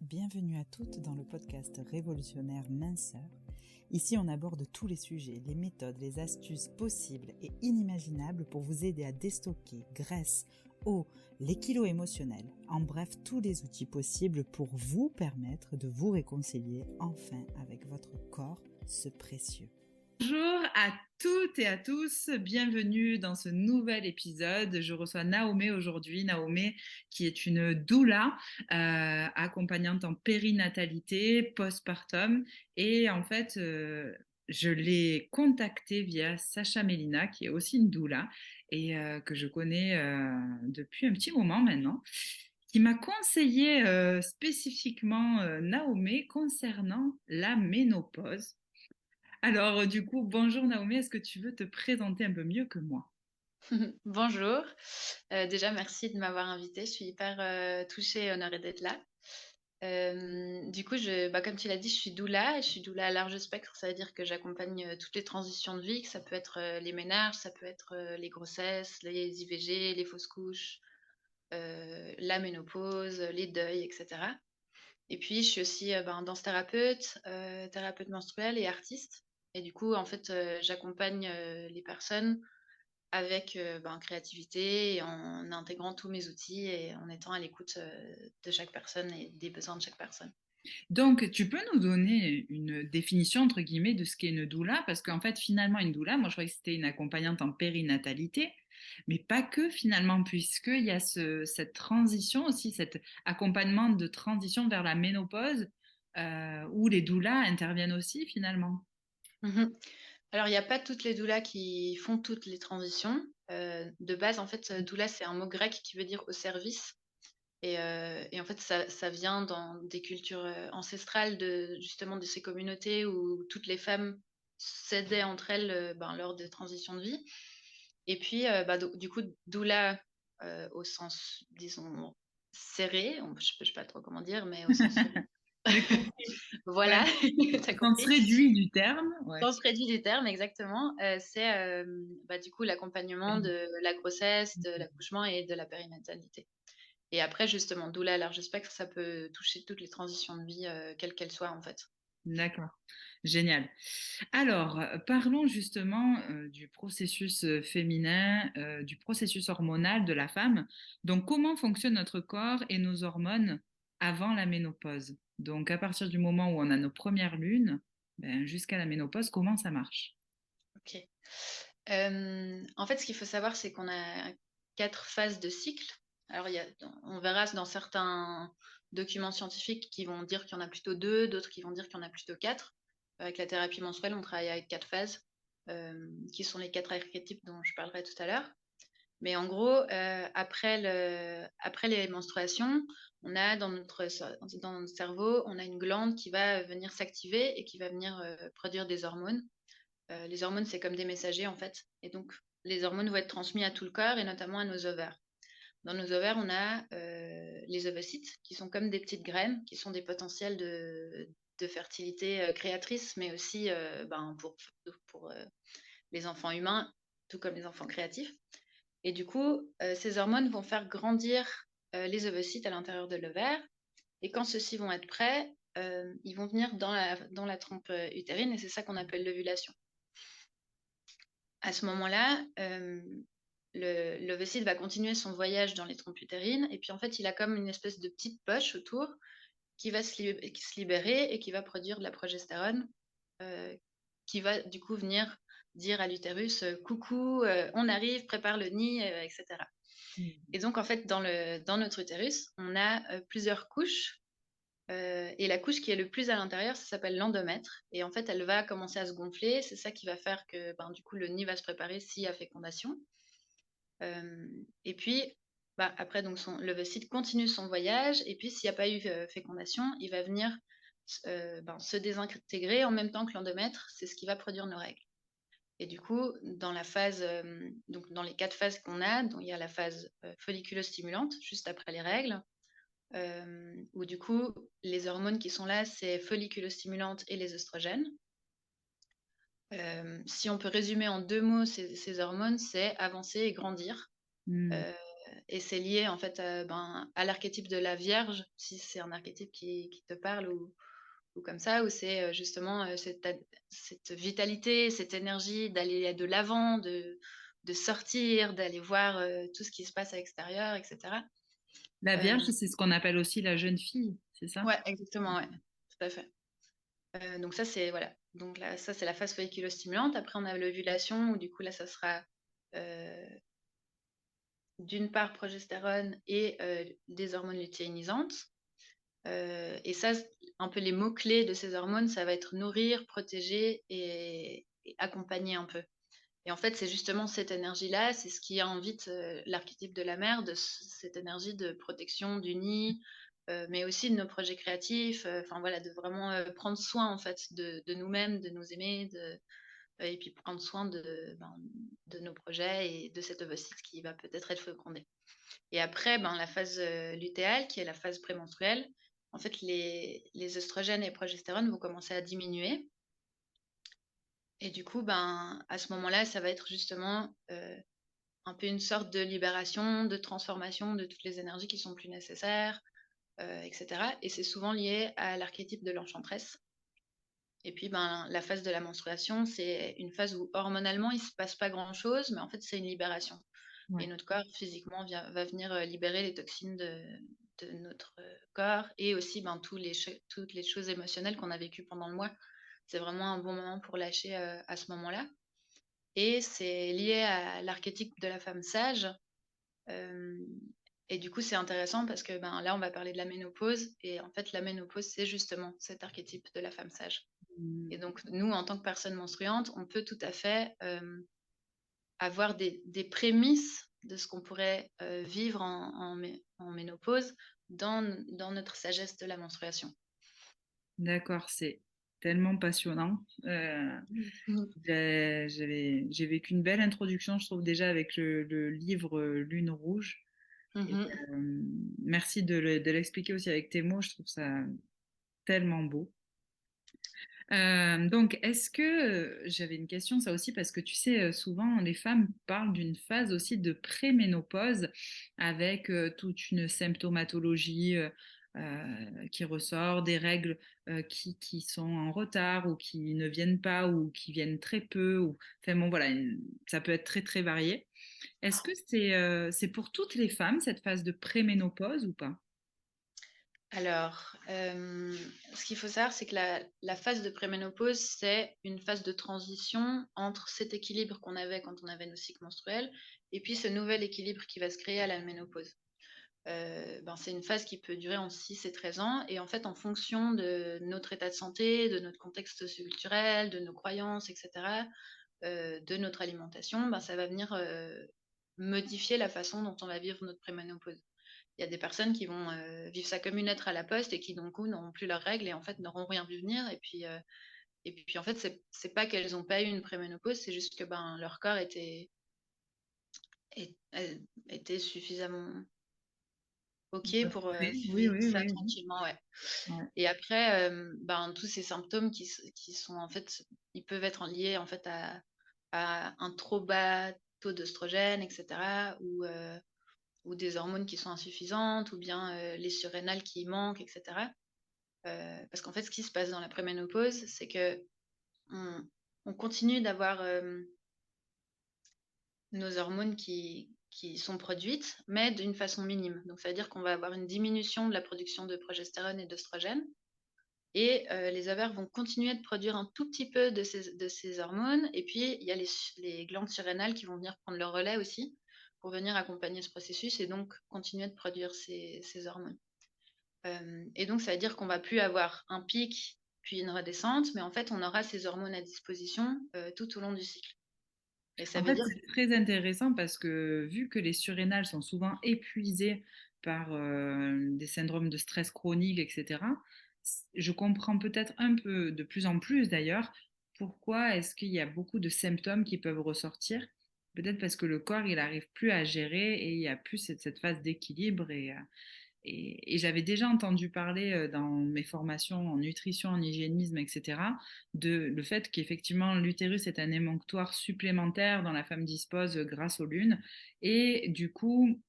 Bienvenue à toutes dans le podcast révolutionnaire Minceur. Ici, on aborde tous les sujets, les méthodes, les astuces possibles et inimaginables pour vous aider à déstocker graisse, eau, les kilos émotionnels. En bref, tous les outils possibles pour vous permettre de vous réconcilier enfin avec votre corps, ce précieux. Bonjour à toutes et à tous, bienvenue dans ce nouvel épisode. Je reçois Naomé aujourd'hui, Naomé qui est une doula, accompagnante en périnatalité, postpartum et en fait je l'ai contactée via Sacha Mélina qui est aussi une doula et que je connais depuis un petit moment maintenant, qui m'a conseillé spécifiquement Naomé concernant la ménopause. Alors, du coup, bonjour Naomi, est-ce que tu veux te présenter un peu mieux que moi? Bonjour. Déjà, merci de m'avoir invitée. Je suis hyper touchée et honorée d'être là. Du coup, comme tu l'as dit, je suis doula. Je suis doula à large spectre. Ça veut dire que j'accompagne toutes les transitions de vie, que ça peut être les ménages, ça peut être les grossesses, les IVG, les fausses couches, la ménopause, les deuils, etc. Et puis, je suis aussi danse-thérapeute, thérapeute menstruelle et artiste. Et du coup, en fait, j'accompagne les personnes avec créativité et en intégrant tous mes outils et en étant à l'écoute de chaque personne et des besoins de chaque personne. Donc, tu peux nous donner une définition, entre guillemets, de ce qu'est une doula? Parce qu'en fait, finalement, une doula, moi, je croyais que c'était une accompagnante en périnatalité, mais pas que finalement, puisqu'il y a cette transition aussi, cet accompagnement de transition vers la ménopause, où les doulas interviennent aussi finalement. Mhm. Alors, il n'y a pas toutes les doulas qui font toutes les transitions. De base, en fait, doula, c'est un mot grec qui veut dire au service. Et en fait, ça vient dans des cultures ancestrales justement de ces communautés où toutes les femmes s'aidaient entre elles lors des transitions de vie. Et puis, du coup, doula au sens, disons, serré, je ne sais pas trop comment dire, mais au sens J'ai compris. voilà, Ouais. tu as Au sens compris. réduit du terme. Ouais. Sens réduit du terme, exactement. C'est du coup l'accompagnement de la grossesse, de l'accouchement et de la périnatalité. Et après, justement, doula à large spectre, ça peut toucher toutes les transitions de vie, quelles qu'elles soient, en fait. D'accord, génial. Alors, parlons justement du processus féminin, du processus hormonal de la femme. Donc, comment fonctionne notre corps et nos hormones avant la ménopause? Donc, à partir du moment où on a nos premières lunes, jusqu'à la ménopause, comment ça marche? Ok. En fait, ce qu'il faut savoir, c'est qu'on a 4 phases de cycle. Alors, on verra dans certains documents scientifiques qui vont dire qu'il y en a plutôt 2, d'autres qui vont dire qu'il y en a plutôt 4. Avec la thérapie menstruelle, on travaille avec 4 phases, qui sont les 4 archétypes dont je parlerai tout à l'heure. Mais en gros, après les menstruations, on a dans notre cerveau, on a une glande qui va venir s'activer et qui va venir produire des hormones. Les hormones, c'est comme des messagers en fait. Et donc, les hormones vont être transmises à tout le corps et notamment à nos ovaires. Dans nos ovaires, on a les ovocytes qui sont comme des petites graines, qui sont des potentiels de fertilité créatrice, mais aussi pour les enfants humains, tout comme les enfants créatifs. Et du coup, ces hormones vont faire grandir les ovocytes à l'intérieur de l'ovaire. Et quand ceux-ci vont être prêts, ils vont venir dans la trompe utérine et c'est ça qu'on appelle l'ovulation. À ce moment-là, l'ovocyte va continuer son voyage dans les trompes utérines et puis en fait, il a comme une espèce de petite poche autour qui va se libérer et qui va produire de la progestérone qui va du coup venir dire à l'utérus coucou, on arrive, prépare le nid, etc. Et donc, en fait, dans notre utérus, on a plusieurs couches. Et la couche qui est le plus à l'intérieur, ça s'appelle l'endomètre. Et en fait, elle va commencer à se gonfler. C'est ça qui va faire que, du coup, le nid va se préparer s'il y a fécondation. Et puis, après, donc, l'ovocyte continue son voyage. Et puis, s'il n'y a pas eu fécondation, il va venir se désintégrer en même temps que l'endomètre. C'est ce qui va produire nos règles. Et du coup, dans les 4 phases qu'on a, donc il y a la phase folliculostimulante, juste après les règles, où du coup, les hormones qui sont là, c'est folliculostimulante et les oestrogènes. Si on peut résumer en 2 mots ces hormones, c'est avancer et grandir. et c'est lié en fait à l'archétype de la Vierge, si c'est un archétype qui te parle ou comme ça, où c'est justement cette vitalité, cette énergie d'aller de l'avant, de sortir, d'aller voir tout ce qui se passe à l'extérieur, etc. La Euh, Vierge, c'est ce qu'on appelle aussi la jeune fille, c'est ça? ouais, exactement, ouais, tout à fait. Donc ça, c'est voilà. Donc là, ça, c'est la phase folliculostimulante. Après, on a l'ovulation, où du coup, là, ça sera euh, d'une part progestérone et des hormones lutéinisantes. Et ça, un peu les mots-clés de ces hormones, ça va être nourrir, protéger et accompagner un peu. Et en fait, c'est justement cette énergie-là, c'est ce qui invite l'archétype de la mère, cette énergie de protection du nid, mais aussi de nos projets créatifs, enfin voilà, de vraiment prendre soin en fait de nous-mêmes, de nous aimer, et puis prendre soin de nos projets et de cet ovocyte qui va peut-être être fécondé. Et après, la phase lutéale, qui est la phase prémenstruelle, en fait, les œstrogènes et progestérone vont commencer à diminuer. Et du coup, à ce moment-là, ça va être justement un peu une sorte de libération, de transformation de toutes les énergies qui sont plus nécessaires, etc. Et c'est souvent lié à l'archétype de l'enchanteresse. Et puis, la phase de la menstruation, c'est une phase où hormonalement, il ne se passe pas grand-chose, mais en fait, c'est une libération. Et Ouais. notre corps, physiquement, va venir libérer les toxines de notre corps et aussi toutes les choses émotionnelles qu'on a vécues pendant le mois. C'est vraiment un bon moment pour lâcher à ce moment-là. Et c'est lié à l'archétype de la femme sage. Euh, et du coup, c'est intéressant parce que là, on va parler de la ménopause. Et en fait, la ménopause, c'est justement cet archétype de la femme sage. Et donc, nous, en tant que personne menstruante, on peut tout à fait avoir des prémices de ce qu'on pourrait vivre en ménopause dans notre sagesse de la menstruation. D'accord, c'est tellement passionnant. J'ai vécu une belle introduction, je trouve, déjà avec le livre Lune rouge. Et, Mhm. merci de l'expliquer aussi avec tes mots, je trouve ça tellement beau. Donc, est-ce que j'avais une question, ça aussi, parce que tu sais, souvent les femmes parlent d'une phase aussi de préménopause avec toute une symptomatologie qui ressort, des règles qui sont en retard ou qui ne viennent pas ou qui viennent très peu. Enfin bon, voilà, ça peut être très très varié. Est-ce que c'est pour toutes les femmes cette phase de préménopause ou pas? Alors, ce qu'il faut savoir, c'est que la phase de préménopause, c'est une phase de transition entre cet équilibre qu'on avait quand on avait nos cycles menstruels et puis ce nouvel équilibre qui va se créer à la ménopause. C'est une phase qui peut durer entre 6 et 13 ans. Et en fait, en fonction de notre état de santé, de notre contexte socioculturel, de nos croyances, etc., de notre alimentation, ça va venir modifier la façon dont on va vivre notre préménopause. Il y a des personnes qui vont vivre ça comme une lettre à la poste et qui, d'un coup, n'auront plus leurs règles et en fait n'auront rien vu venir. Et puis en fait, c'est pas qu'elles n'ont pas eu une préménopause, c'est juste que leur corps était suffisamment OK pour Oui, oui, vivre oui, ça oui. tranquillement, ouais. Ouais. Et après, tous ces symptômes qui sont en fait, ils peuvent être liés en fait à un trop bas taux d'œstrogène, etc., ou des hormones qui sont insuffisantes, ou bien les surrénales qui manquent, etc. Parce qu'en fait, ce qui se passe dans la préménopause, c'est que on continue d'avoir nos hormones qui sont produites, mais d'une façon minime. Donc, ça veut dire qu'on va avoir une diminution de la production de progestérone et d'œstrogène. Et les ovaires vont continuer de produire un tout petit peu de ces hormones. Et puis, il y a les glandes surrénales qui vont venir prendre le relais aussi pour venir accompagner ce processus et donc continuer de produire ces hormones. Et donc, ça veut dire qu'on va plus avoir un pic puis une redescente, mais en fait, on aura ces hormones à disposition tout au long du cycle. Et ça En veut fait, dire c'est très intéressant parce que vu que les surrénales sont souvent épuisées par des syndromes de stress chronique, etc., je comprends peut-être un peu, de plus en plus d'ailleurs, pourquoi est-ce qu'il y a beaucoup de symptômes qui peuvent ressortir. Peut-être parce que le corps, il n'arrive plus à gérer et il n'y a plus cette phase d'équilibre et j'avais déjà entendu parler dans mes formations en nutrition, en hygiénisme, etc., de le fait qu'effectivement l'utérus est un émonctoire supplémentaire dont la femme dispose grâce aux lunes. Et du coup,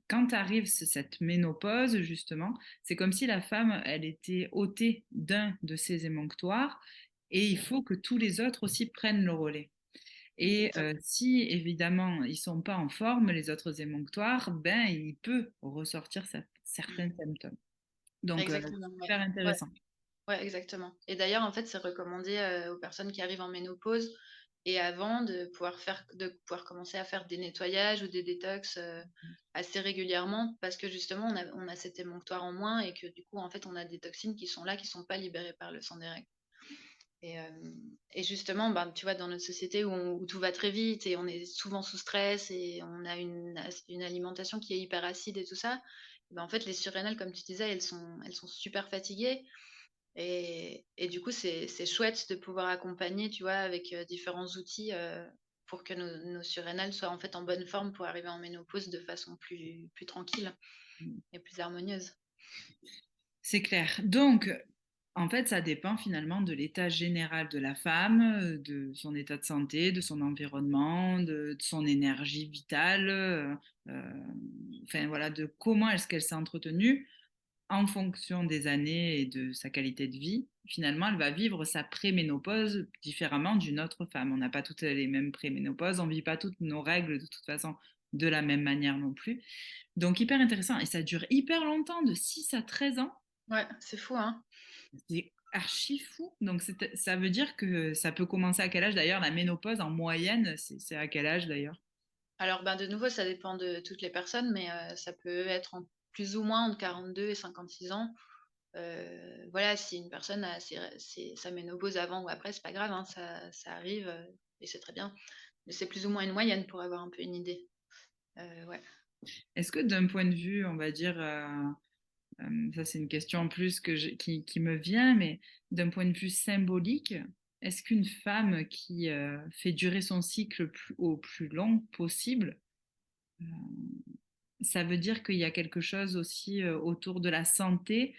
quand arrive cette ménopause, justement, c'est comme si la femme, elle était ôtée d'un de ses émonctoires et il faut que tous les autres aussi prennent le relais. Et si évidemment ils sont pas en forme, les autres émonctoires, ben il peut ressortir certains symptômes. Donc Exactement, ouais. super Ouais, intéressant. ouais, exactement. Et d'ailleurs, en fait, c'est recommandé aux personnes qui arrivent en ménopause et avant de pouvoir commencer à faire des nettoyages ou des détox assez régulièrement parce que justement, on a cet émonctoire en moins et que du coup, en fait, on a des toxines qui sont là, qui sont pas libérées par le sang des règles. Et, euh, et justement, ben, tu vois, dans notre société où tout va très vite et on est souvent sous stress et on a une alimentation qui est hyper acide et tout ça, ben, en fait, les surrénales, comme tu disais, elles sont super fatiguées. Et du coup, c'est chouette de pouvoir accompagner, tu vois, avec différents outils pour que nos surrénales soient en fait en bonne forme pour arriver en ménopause de façon plus tranquille et plus harmonieuse. C'est clair. Donc, en fait, ça dépend finalement de l'état général de la femme, de son état de santé, de son environnement, de son énergie vitale, enfin voilà, de comment est-ce qu'elle s'est entretenue en fonction des années et de sa qualité de vie. Finalement, elle va vivre sa préménopause différemment d'une autre femme. On n'a pas toutes les mêmes préménopauses, on ne vit pas toutes nos règles de toute façon de la même manière non plus. Donc, hyper intéressant. Et ça dure hyper longtemps, de 6 à 13 ans. Ouais, c'est fou, hein. C'est archi fou. Donc, ça veut dire que ça peut commencer à quel âge d'ailleurs? La ménopause en moyenne, c'est à quel âge d'ailleurs? Alors, ben, de nouveau, ça dépend de toutes les personnes, mais ça peut être en plus ou moins entre 42 et 56 ans. Voilà, si une personne a sa ménopause avant ou après, c'est pas grave, hein, ça arrive et c'est très bien. Mais c'est plus ou moins une moyenne pour avoir un peu une idée. Ouais. Est-ce que d'un point de vue, on va dire, ça c'est une question en plus qui me vient, mais d'un point de vue symbolique, est-ce qu'une femme qui fait durer son cycle au plus long possible, euh, ça veut dire qu'il y a quelque chose aussi autour de la santé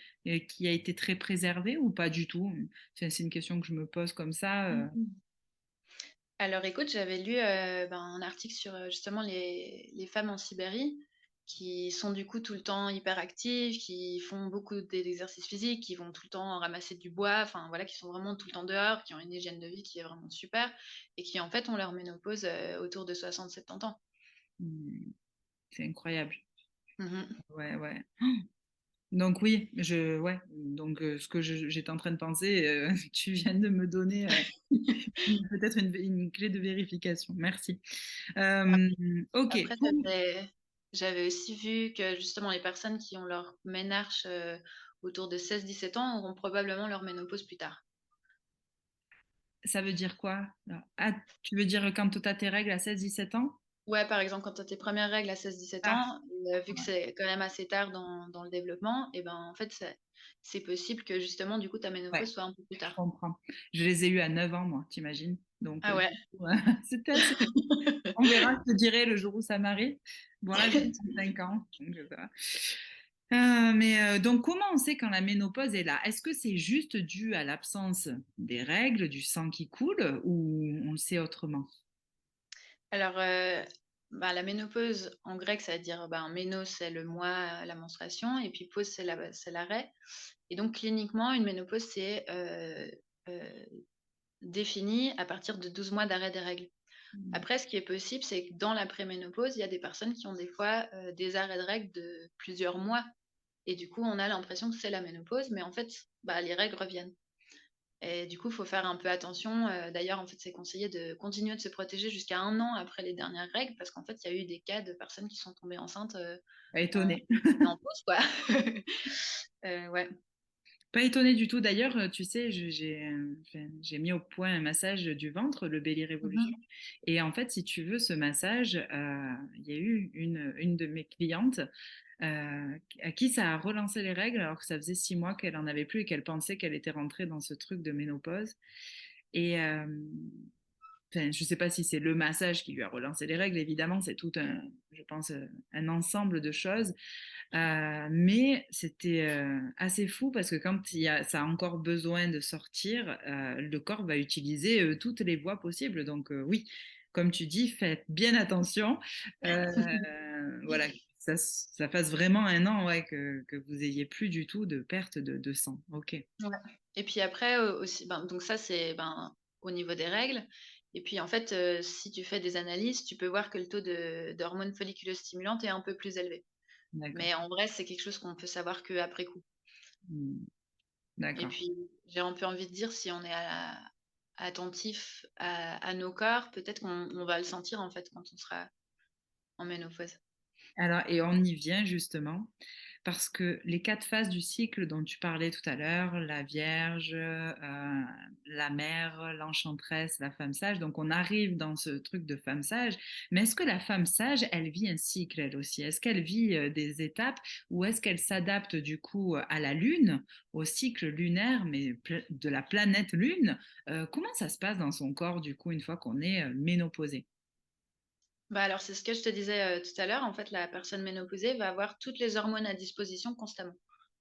qui a été très préservé ou pas du tout? Enfin, c'est une question que je me pose comme ça. Mhm. Alors écoute, j'avais lu ben, un article sur justement les femmes en Sibérie qui sont du coup tout le temps hyper actives, qui font beaucoup d'exercices physiques, qui vont tout le temps ramasser du bois, enfin voilà, qui sont vraiment tout le temps dehors, qui ont une hygiène de vie qui est vraiment super et qui en fait ont leur ménopause autour de 60-70 ans. Hmm, c'est incroyable. Mhm. Ouais, ouais. Donc oui, ouais. Donc ce que j'étais en train de penser, tu viens de me donner peut-être une clé de vérification. Merci. Euh, ok. Après, j'avais aussi vu que justement les personnes qui ont leur ménarche autour de 16-17 ans auront probablement leur ménopause plus tard. Ça veut dire quoi? Ah, tu veux dire quand tu as tes règles à 16-17 ans? Ouais, par exemple, quand tu as tes premières règles à 16-17 Ah, ans, vu que c'est quand même assez tard dans le développement, et ben en fait, c'est possible que justement, du coup, ta ouais, ménopause soit un peu plus je tard. comprends. Je les ai eus à 9 ans, moi, t'imagines? Donc, Ah ouais. ouais, c'était assez. On verra, je te dirai le jour où ça m'arrive. Bon, là, j'ai 35 ans. Donc, ça va. Donc, comment on sait quand la ménopause est là? Est-ce que c'est juste dû à l'absence des règles, du sang qui coule, ou on le sait autrement? Alors, bah, la ménopause, en grec, ça veut dire, ben, ménos, c'est le mois, la menstruation, et puis pause, c'est l'arrêt. Et donc, cliniquement, une ménopause, c'est euh, défini à partir de 12 mois d'arrêt des règles. Après, ce qui est possible, c'est que dans la préménopause, il y a des personnes qui ont des fois des arrêts de règles de plusieurs mois. Et du coup, on a l'impression que c'est la ménopause, mais en fait, bah, les règles reviennent. Et du coup, il faut faire un peu attention. D'ailleurs, en fait, c'est conseillé de continuer de se protéger jusqu'à 1 an après les dernières règles, parce qu'en fait, il y a eu des cas de personnes qui sont tombées enceintes Pas en, étonnée. en pause, quoi. Ouais. Pas étonnée du tout. D'ailleurs, tu sais, enfin, j'ai mis au point un massage du ventre, le Belly Revolution. Mhm. Et en fait, si tu veux, ce massage, il y a eu une de mes clientes à qui ça a relancé les règles alors que ça faisait 6 mois qu'elle en avait plus et qu'elle pensait qu'elle était rentrée dans ce truc de ménopause. Et enfin, je ne sais pas si c'est le massage qui lui a relancé les règles, évidemment, c'est tout un, je pense, un ensemble de choses. Mais c'était assez fou parce que quand ça a encore besoin de sortir, le corps va utiliser toutes les voies possibles. Donc oui, comme tu dis, faites bien attention. Voilà, ça fasse vraiment 1 an, ouais, que vous ayez plus du tout de perte de sang. OK. Ouais. Et puis après, aussi, donc ça, c'est, au niveau des règles. Et puis, en fait, si tu fais des analyses, tu peux voir que le taux d'hormones folliculostimulantes est un peu plus élevé. D'accord. Mais en vrai, c'est quelque chose qu'on peut savoir qu'après coup. Mmh. Et D'accord. puis, j'ai un peu envie de dire, si on est attentif à nos corps, peut-être qu'on va le sentir, en fait, quand on sera en ménopause. Alors et on y vient justement, parce que les 4 phases du cycle dont tu parlais tout à l'heure, la Vierge, la Mère, l'Enchanteresse, la femme sage, donc on arrive dans ce truc de femme sage, mais est-ce que la femme sage, elle vit un cycle elle aussi? Est-ce qu'elle vit, des étapes ou est-ce qu'elle s'adapte du coup, à la Lune, au cycle lunaire, mais de la planète Lune? Comment ça se passe dans son corps du coup une fois qu'on est, ménopausé? Alors, c'est ce que je te disais, tout à l'heure. En fait, la personne ménopausée va avoir toutes les hormones à disposition constamment.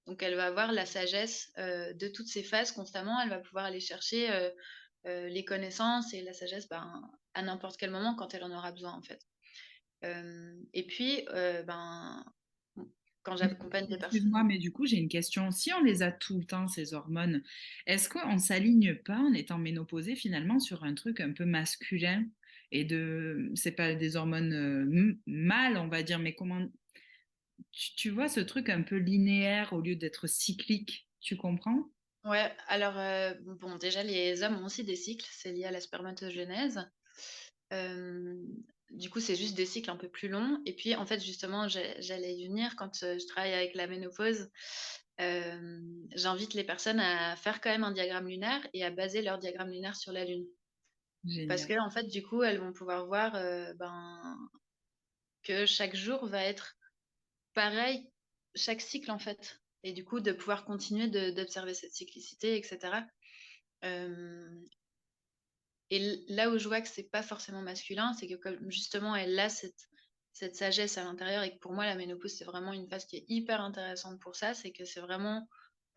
Donc elle va avoir la sagesse, de toutes ces phases constamment. Elle va pouvoir aller chercher, les connaissances et la sagesse, à n'importe quel moment quand elle en aura besoin, en fait. Et puis, quand Mais j'accompagne des personnes. excuse-moi, mais du coup, j'ai une question. Si on les a tout le temps, ces hormones, est-ce qu'on s'aligne pas en étant ménopausée finalement sur un truc un peu masculin et c'est pas des hormones mâles, on va dire, mais comment, tu vois ce truc un peu linéaire au lieu d'être cyclique, tu comprends? Ouais, alors, bon, déjà, les hommes ont aussi des cycles, c'est lié à la spermatogenèse. Hem, du coup, c'est juste des cycles un peu plus longs. Et puis, en fait, justement, j'allais y venir quand, je travaille avec la ménopause. J'invite les personnes à faire quand même un diagramme lunaire et à baser leur diagramme lunaire sur la Lune. Parce Génial. que en fait, du coup, elles vont pouvoir voir, que chaque jour va être pareil, chaque cycle, en fait. Et du coup, de pouvoir continuer d'observer cette cyclicité, et cetera. Hem Et là où je vois que c'est pas forcément masculin, c'est que comme justement elle a cette sagesse à l'intérieur, et que pour moi la ménopause, c'est vraiment une phase qui est hyper intéressante pour ça, c'est que c'est vraiment,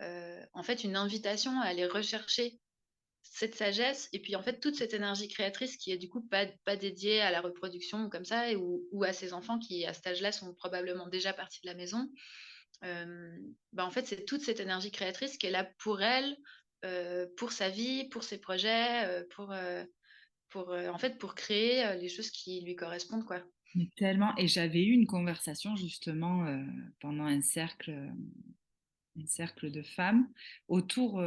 en fait, une invitation à aller rechercher cette sagesse, et puis en fait toute cette énergie créatrice qui est du coup pas dédiée à la reproduction ou comme ça, ou à ces enfants qui à cet âge-là sont probablement déjà partis de la maison. En fait, c'est toute cette énergie créatrice qui est là pour elle, pour sa vie, pour ses projets, en fait, pour créer, les choses qui lui correspondent, quoi. Mais tellement, et j'avais eu une conversation justement pendant un cercle de femmes autour,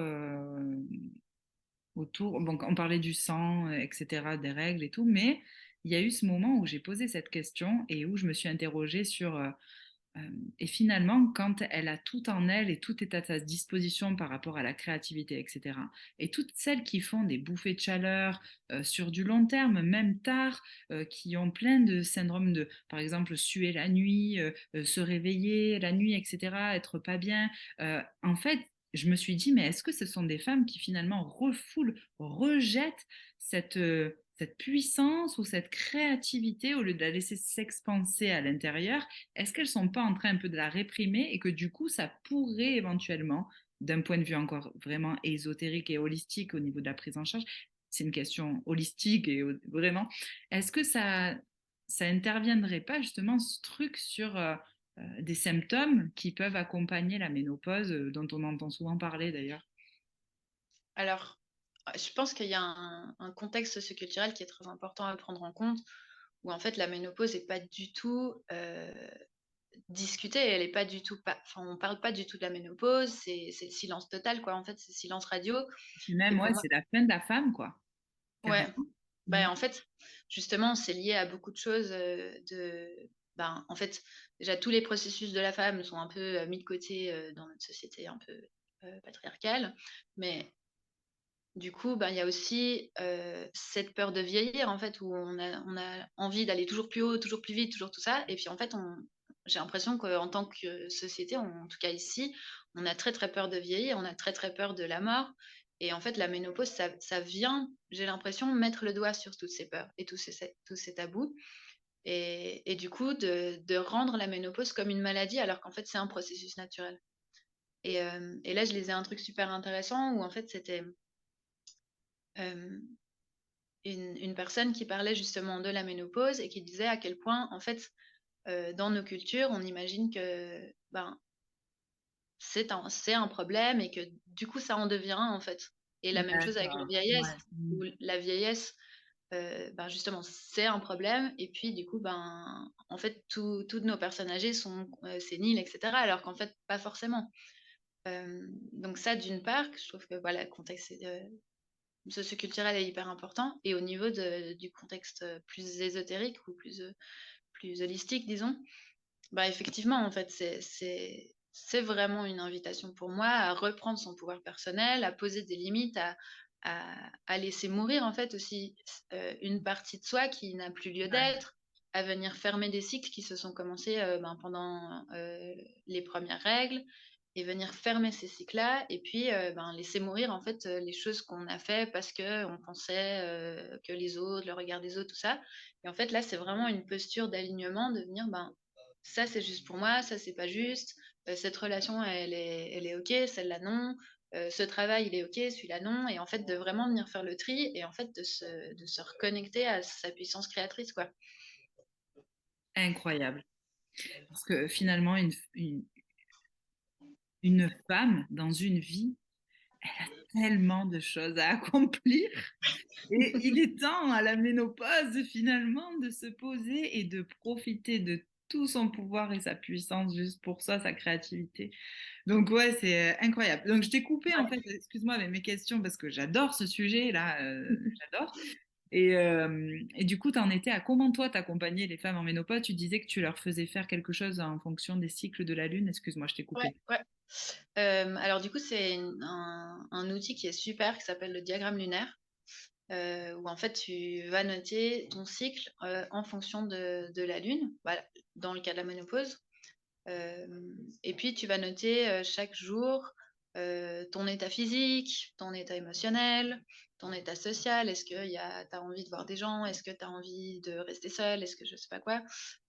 bon, on parlait du sang, etc., des règles et tout, mais il y a eu ce moment où j'ai posé cette question et où je me suis interrogée sur, et finalement, quand elle a tout en elle et tout est à sa disposition par rapport à la créativité, etc., et toutes celles qui font des bouffées de chaleur sur du long terme, même tard, qui ont plein de syndromes de, par exemple, suer la nuit, se réveiller la nuit, etc., être pas bien, en fait, je me suis dit, mais est-ce que ce sont des femmes qui finalement refoulent, rejettent cette puissance ou cette créativité au lieu de la laisser s'expanser à l'intérieur? Est-ce qu'elles sont pas en train un peu de la réprimer et que du coup, ça pourrait éventuellement, d'un point de vue encore vraiment ésotérique et holistique au niveau de la prise en charge, c'est une question holistique et vraiment, est-ce que ça interviendrait pas justement ce truc sur des symptômes qui peuvent accompagner la ménopause, dont on entend souvent parler d'ailleurs? Alors, je pense qu'il y a un contexte socioculturel qui est très important à prendre en compte, où en fait la ménopause est pas du tout, discutée. Elle est pas du tout, pas enfin, on parle pas du tout de la ménopause, c'est le silence total, quoi. En fait, c'est silence radio. Puis Et même, pour ouais, moi, c'est la fin de la femme, quoi, ouais, carrément. Mm. en fait, justement, c'est lié à beaucoup de choses, en fait, déjà tous les processus de la femme sont un peu, mis de côté, dans notre société un peu, patriarcale. Mais du coup, il y a aussi, cette peur de vieillir, en fait, où on a envie d'aller toujours plus haut, toujours plus vite, toujours tout ça. Et puis en fait, j'ai l'impression qu'en tant que société, en tout cas ici, on a très, très peur de vieillir, on a très, très peur de la mort. Et en fait, la ménopause, ça vient, j'ai l'impression, mettre le doigt sur toutes ces peurs et tous ces tabous. Et du coup, de rendre la ménopause comme une maladie, alors qu'en fait, c'est un processus naturel. Et là, je lisais un truc super intéressant où en fait, c'était, hem une personne qui parlait justement de la ménopause et qui disait à quel point, en fait, dans nos cultures, on imagine que, ben, c'est un problème et que du coup, ça en devient un, en fait. Et la même chose avec la D'accord. vieillesse, Ouais. Mmh. où la vieillesse, ben, justement, c'est un problème et puis du coup, ben, en fait, toutes nos personnes âgées sont, séniles et cetera, alors qu'en fait, pas forcément. Donc ça, d'une part, je trouve que, voilà, le contexte, socioculturel est hyper important et au niveau du contexte, plus ésotérique ou plus holistique, disons, bah, effectivement, en fait, c'est vraiment une invitation pour moi à reprendre son pouvoir personnel, à poser des limites, à laisser mourir, en fait, aussi, une partie de soi qui n'a plus lieu Ouais. d'être, à venir fermer des cycles qui se sont commencés, ben, pendant, les premières règles et venir fermer ces cycles-là et puis, ben, laisser mourir, en fait, les choses qu'on a fait parce qu'on pensait, que les autres, le regard des autres, tout ça et en fait, là, c'est vraiment une posture d'alignement de venir, ben, ça c'est juste pour moi, ça c'est pas juste, cette relation elle est OK, celle-là non, ce travail il est OK, celui-là non et en fait de vraiment venir faire le tri et en fait de se reconnecter à sa puissance créatrice, quoi. Incroyable. Parce que finalement, une femme dans une vie, elle a tellement de choses à accomplir. Et il est temps à la ménopause finalement de se poser et de profiter de tout son pouvoir et sa puissance juste pour ça, sa créativité. Donc ouais, c'est incroyable. Donc je t'ai coupé en fait, excuse-moi, avec mes questions parce que j'adore ce sujet-là, j'adore. Et du coup, tu en étais à comment toi t'accompagnais les femmes en ménopause? Tu disais que tu leur faisais faire quelque chose en fonction des cycles de la lune. Excuse-moi, je t'ai Ouais, coupé. ouais. Alors du coup, c'est un outil qui est super qui s'appelle le diagramme lunaire, où en fait tu vas noter ton cycle, en fonction de la lune, voilà, dans le cas de la ménopause. Et puis tu vas noter, chaque jour, ton état physique, ton état émotionnel, ton état social. Est-ce que tu as envie de voir des gens? Est-ce que tu as envie de rester seule? Est-ce que je sais pas quoi?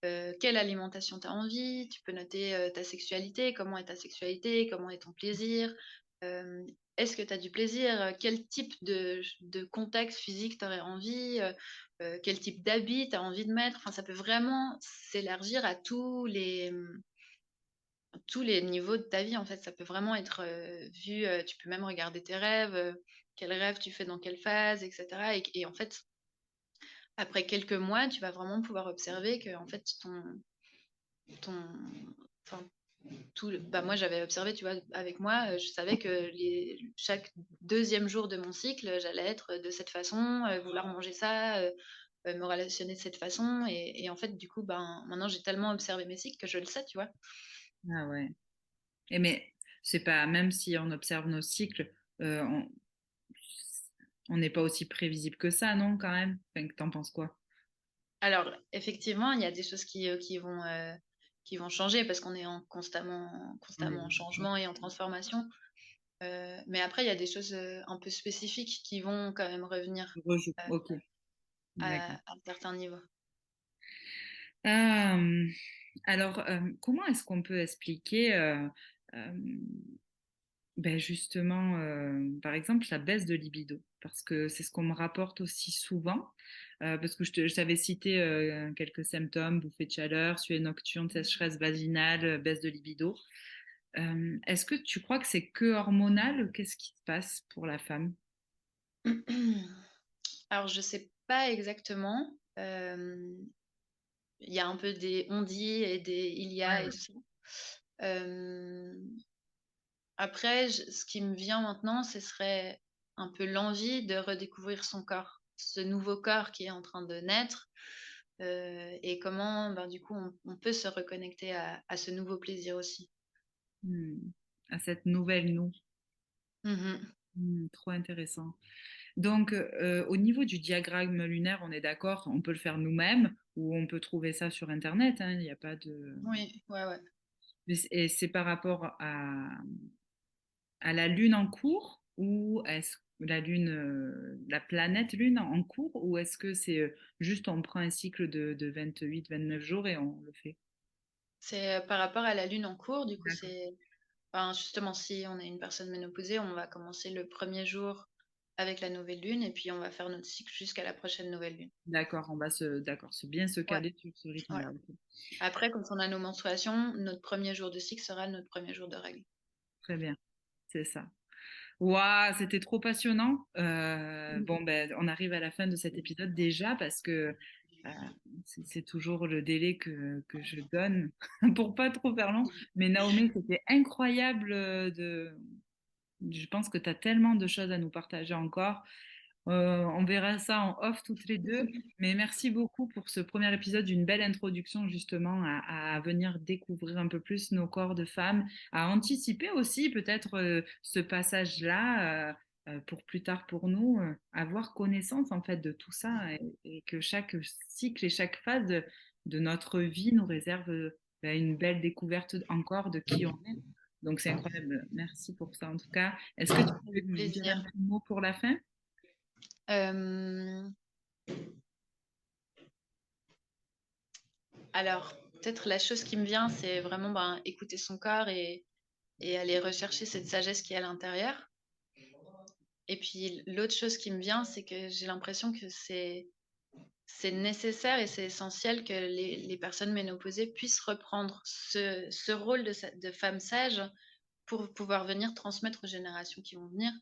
Quelle alimentation tu as envie? Tu peux noter, ta sexualité, comment est ta sexualité? Comment est ton plaisir? Hem, Est-ce que tu as du plaisir? Quel type de contact physique tu aurais envie? Quel type d'habit tu as envie de mettre? Enfin, ça peut vraiment s'élargir à tous les niveaux de ta vie, en fait. Ça peut vraiment être, vu, tu peux même regarder tes rêves, quels rêves tu fais dans quelle phase et cetera et en fait, après quelques mois, tu vas vraiment pouvoir observer que en fait ton enfin, bah, moi, j'avais observé, tu vois, avec moi, je savais que chaque deuxième jour de mon cycle, j'allais être de cette façon, vouloir manger ça, me relationner de cette façon et en fait, du coup, ben, maintenant, j'ai tellement observé mes cycles que je le sais, tu vois? Ah ouais. Et mais c'est pas, même si on observe nos cycles, on n'est pas aussi prévisible que ça, non, quand même? Enfin, t'en penses quoi? Alors, effectivement, il y a des choses qui vont changer parce qu'on est On est constamment en d'accord. changement et en transformation. Mais après, il y a des choses, un peu spécifiques qui vont quand même revenir, Rejoue. heu, Ok, d'accord. à certains niveaux. Euh, alors, comment est-ce qu'on peut expliquer euh, ben justement, par exemple, la baisse de libido? Parce que c'est ce qu'on me rapporte aussi souvent. Parce que je t'avais cité quelques symptômes, bouffée de chaleur, suée nocturne, sécheresse vaginale, baisse de libido. Est-ce que tu crois que c'est que hormonal? Qu'est-ce qui se passe pour la femme? Alors, je sais pas exactement, il y a un peu des on dit et des il y a et tout ça. Hem, Après, ce qui me vient maintenant, ce serait un peu l'envie de redécouvrir son corps, ce nouveau corps qui est en train de naître, et comment, ben, du coup, on peut se reconnecter à ce nouveau plaisir aussi. Hmm. À cette nouvelle nous. Mmh. Trop intéressant. Donc, au niveau du diagramme lunaire, on est d'accord, on peut le faire nous-mêmes ou on peut trouver ça sur Internet, hein, il n'y a pas de... Oui, ouais, ouais. Et c'est par rapport à la Lune en cours ou est-ce que la Lune, la planète Lune en cours ou est-ce que c'est juste on prend un cycle de 28-29 jours et on le fait? C'est, par rapport à la lune en cours, du coup, D'accord. c'est enfin, justement, si on est une personne ménopausée, on va commencer le premier jour, avec la nouvelle lune et puis on va faire notre cycle jusqu'à la prochaine nouvelle lune. D'accord, c'est bien se Ouais, caler sur ce ouais. rythme-là. Ok. Après, quand on a nos menstruations, notre premier jour de cycle sera notre premier jour de règle. Très bien, c'est ça. Waouh, c'était trop passionnant. Bon, ben, on arrive à la fin de cet épisode déjà parce que euh, c'est toujours le délai que je donne pour pas trop faire long. Mais Naomi, c'était incroyable je pense que tu as tellement de choses à nous partager encore. On verra ça en off toutes les deux. Mais merci beaucoup pour ce premier épisode, une belle introduction justement à venir découvrir un peu plus nos corps de femmes, à anticiper aussi peut-être ce passage-là pour plus tard pour nous, avoir connaissance en fait de tout ça et que chaque cycle et chaque phase de notre vie nous réserve une belle découverte encore de qui on est. Donc c'est incroyable. Merci pour ça en tout cas. Est-ce que tu peux Avec nous dire un plaisir. petit mot pour la fin? Euh, Alors, peut-être la chose qui me vient, c'est vraiment écouter son corps et aller rechercher cette sagesse qui est à l'intérieur. Et puis l'autre chose qui me vient, c'est que j'ai l'impression que c'est nécessaire et c'est essentiel que les personnes ménopausées puissent reprendre ce rôle de femme sage pour pouvoir venir transmettre aux générations qui vont venir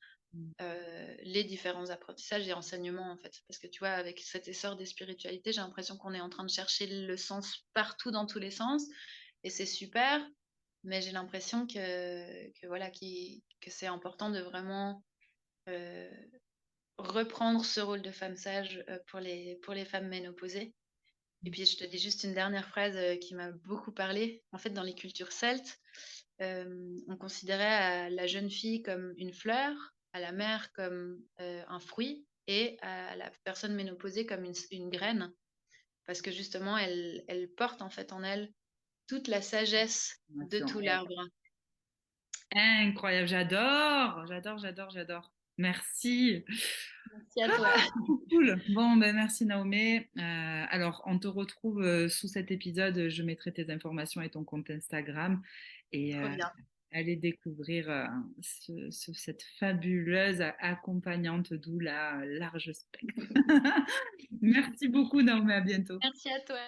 les différents apprentissages et enseignements en fait. Parce que tu vois, avec cet essor des spiritualités, j'ai l'impression qu'on est en train de chercher le sens partout dans tous les sens et c'est super, mais j'ai l'impression que voilà, que c'est important de vraiment euh, reprendre ce rôle de femme sage pour les femmes ménopausées. Et puis je te dis juste une dernière phrase qui m'a beaucoup parlé. En fait, dans les cultures celtes, on considérait la jeune fille comme une fleur, à la mère comme un fruit et à la personne ménopausée comme une graine, parce que justement, elle porte en fait en elle toute la sagesse de tout l'arbre. Incroyable, j'adore. Merci. Merci à Ah, toi. trop cool. Bon, ben merci Naomi. Alors, on te retrouve sous cet épisode. Je mettrai tes informations et ton compte Instagram et Trop bien. allez découvrir cette fabuleuse accompagnante d'où la large spectre. Merci beaucoup Naomi, à bientôt. Merci à toi.